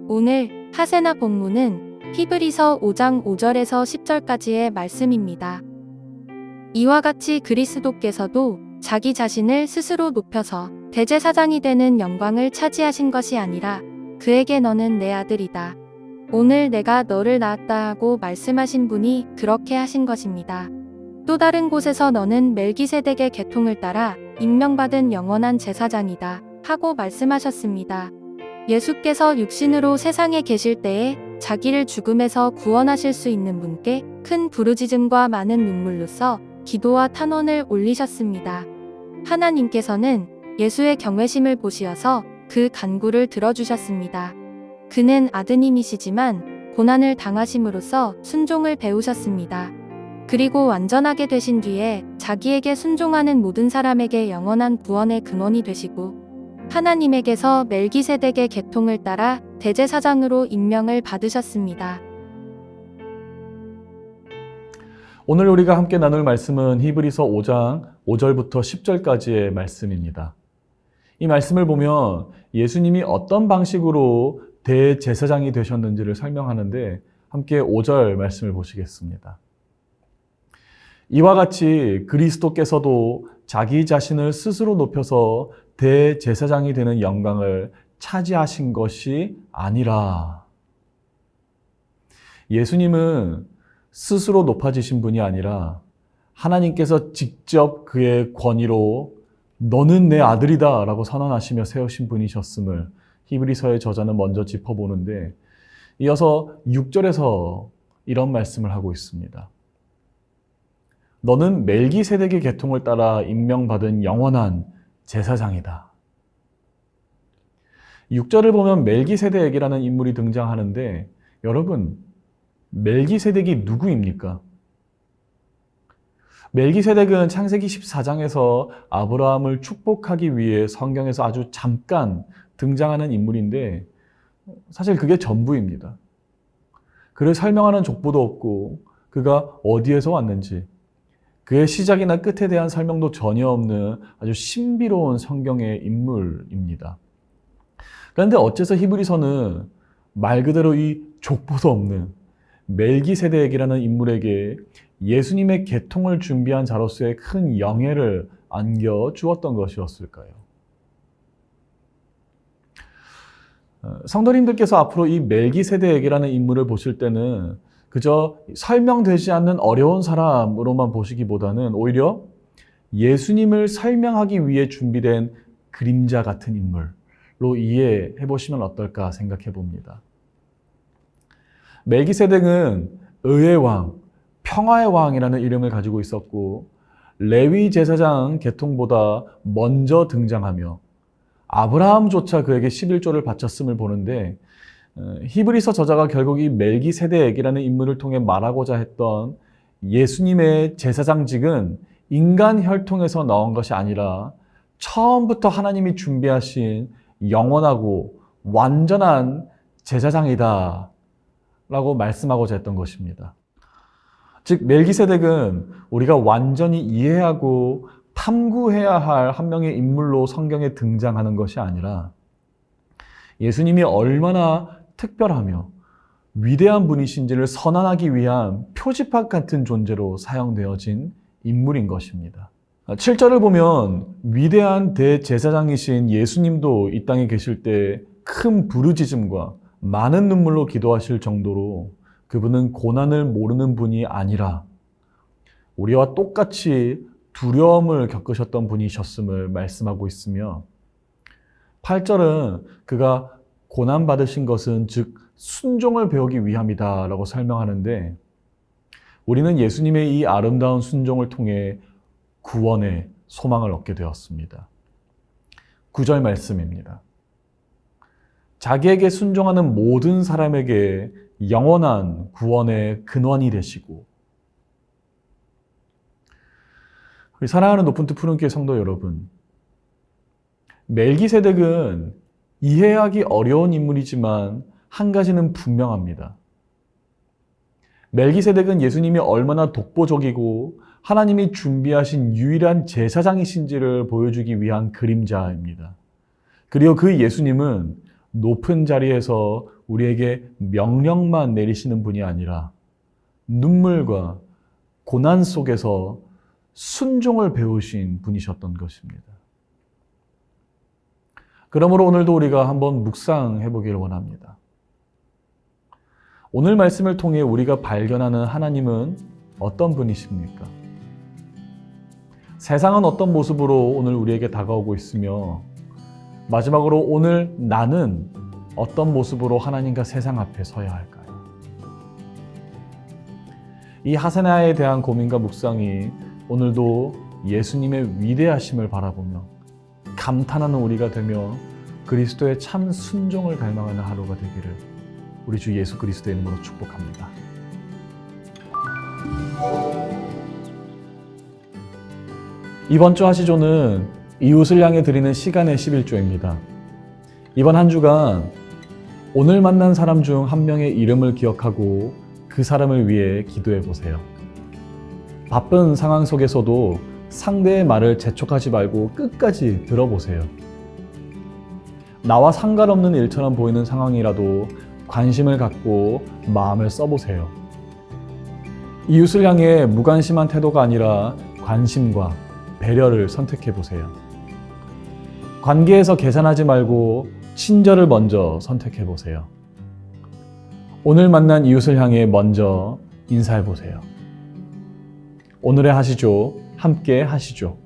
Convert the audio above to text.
오늘 하세나 본문은 히브리서 5장 5절에서 10절까지의 말씀입니다. 이와 같이 그리스도께서도 자기 자신을 스스로 높여서 대제사장이 되는 영광을 차지하신 것이 아니라 그에게 너는 내 아들이다. 오늘 내가 너를 낳았다 하고 말씀하신 분이 그렇게 하신 것입니다. 또 다른 곳에서 너는 멜기세덱의 계통을 따라 임명받은 영원한 제사장이다 하고 말씀하셨습니다. 예수께서 육신으로 세상에 계실 때에 자기를 죽음에서 구원하실 수 있는 분께 큰 부르짖음과 많은 눈물로써 기도와 탄원을 올리셨습니다. 하나님께서는 예수의 경외심을 보시어서 그 간구를 들어주셨습니다. 그는 아드님이시지만 고난을 당하심으로써 순종을 배우셨습니다. 그리고 완전하게 되신 뒤에 자기에게 순종하는 모든 사람에게 영원한 구원의 근원이 되시고 하나님에게서 멜기세덱의 계통을 따라 대제사장으로 임명을 받으셨습니다. 오늘 우리가 함께 나눌 말씀은 히브리서 5장 5절부터 10절까지의 말씀입니다. 이 말씀을 보면 예수님이 어떤 방식으로 대제사장이 되셨는지를 설명하는데 함께 5절 말씀을 보시겠습니다. 이와 같이 그리스도께서도 자기 자신을 스스로 높여서 대제사장이 되는 영광을 차지하신 것이 아니라, 예수님은 스스로 높아지신 분이 아니라 하나님께서 직접 그의 권위로 너는 내 아들이다 라고 선언하시며 세우신 분이셨음을 히브리서의 저자는 먼저 짚어보는데, 이어서 6절에서 이런 말씀을 하고 있습니다. 너는 멜기세덱의 계통을 따라 임명받은 영원한 제사장이다. 6절을 보면 멜기세덱이라는 인물이 등장하는데, 여러분, 멜기세덱이 누구입니까? 멜기세덱은 창세기 14장에서 아브라함을 축복하기 위해 성경에서 아주 잠깐 등장하는 인물인데 사실 그게 전부입니다. 그를 설명하는 족보도 없고 그가 어디에서 왔는지 그의 시작이나 끝에 대한 설명도 전혀 없는 아주 신비로운 성경의 인물입니다. 그런데 어째서 히브리서는 말 그대로 이 족보도 없는 멜기세덱이라는 인물에게 예수님의 계통을 준비한 자로서의 큰 영예를 안겨주었던 것이었을까요? 성도님들께서 앞으로 이 멜기세덱이라는 인물을 보실 때는 그저 설명되지 않는 어려운 사람으로만 보시기보다는 오히려 예수님을 설명하기 위해 준비된 그림자 같은 인물로 이해해 보시면 어떨까 생각해 봅니다. 멜기세덱은 의의 왕, 평화의 왕이라는 이름을 가지고 있었고 레위 제사장 계통보다 먼저 등장하며 아브라함조차 그에게 11조를 바쳤음을 보는데, 히브리서 저자가 결국 이 멜기세덱이라는 인물을 통해 말하고자 했던 예수님의 제사장직은 인간 혈통에서 나온 것이 아니라 처음부터 하나님이 준비하신 영원하고 완전한 제사장이다 라고 말씀하고자 했던 것입니다. 즉 멜기세덱은 우리가 완전히 이해하고 탐구해야 할 한 명의 인물로 성경에 등장하는 것이 아니라 예수님이 얼마나 특별하며 위대한 분이신지를 선언하기 위한 표지판 같은 존재로 사용되어진 인물인 것입니다. 7절을 보면 위대한 대제사장이신 예수님도 이 땅에 계실 때 큰 부르짖음과 많은 눈물로 기도하실 정도로 그분은 고난을 모르는 분이 아니라 우리와 똑같이 두려움을 겪으셨던 분이셨음을 말씀하고 있으며, 8절은 그가 고난받으신 것은 즉 순종을 배우기 위함이다 라고 설명하는데, 우리는 예수님의 이 아름다운 순종을 통해 구원의 소망을 얻게 되었습니다. 9절 말씀입니다. 자기에게 순종하는 모든 사람에게 영원한 구원의 근원이 되시고, 우리 사랑하는 높은 뜻 푸른교회 성도 여러분, 멜기세덱은 이해하기 어려운 인물이지만 한 가지는 분명합니다. 멜기세덱은 예수님이 얼마나 독보적이고 하나님이 준비하신 유일한 제사장이신지를 보여주기 위한 그림자입니다. 그리고 그 예수님은 높은 자리에서 우리에게 명령만 내리시는 분이 아니라 눈물과 고난 속에서 순종을 배우신 분이셨던 것입니다. 그러므로 오늘도 우리가 한번 묵상해 보기를 원합니다. 오늘 말씀을 통해 우리가 발견하는 하나님은 어떤 분이십니까? 세상은 어떤 모습으로 오늘 우리에게 다가오고 있으며 마지막으로 오늘 나는 어떤 모습으로 하나님과 세상 앞에 서야 할까요? 이 하세나에 대한 고민과 묵상이 오늘도 예수님의 위대하심을 바라보며 감탄하는 우리가 되며 그리스도의 참 순종을 갈망하는 하루가 되기를 우리 주 예수 그리스도의 이름으로 축복합니다. 이번 주 하시조는 이웃을 향해 드리는 시간의 11조입니다. 이번 한 주간 오늘 만난 사람 중 한 명의 이름을 기억하고 그 사람을 위해 기도해 보세요. 바쁜 상황 속에서도 상대의 말을 재촉하지 말고 끝까지 들어보세요. 나와 상관없는 일처럼 보이는 상황이라도 관심을 갖고 마음을 써보세요. 이웃을 향해 무관심한 태도가 아니라 관심과 배려를 선택해 보세요. 관계에서 계산하지 말고 친절을 먼저 선택해 보세요. 오늘 만난 이웃을 향해 먼저 인사해 보세요. 오늘의 하시죠. 함께 하시죠.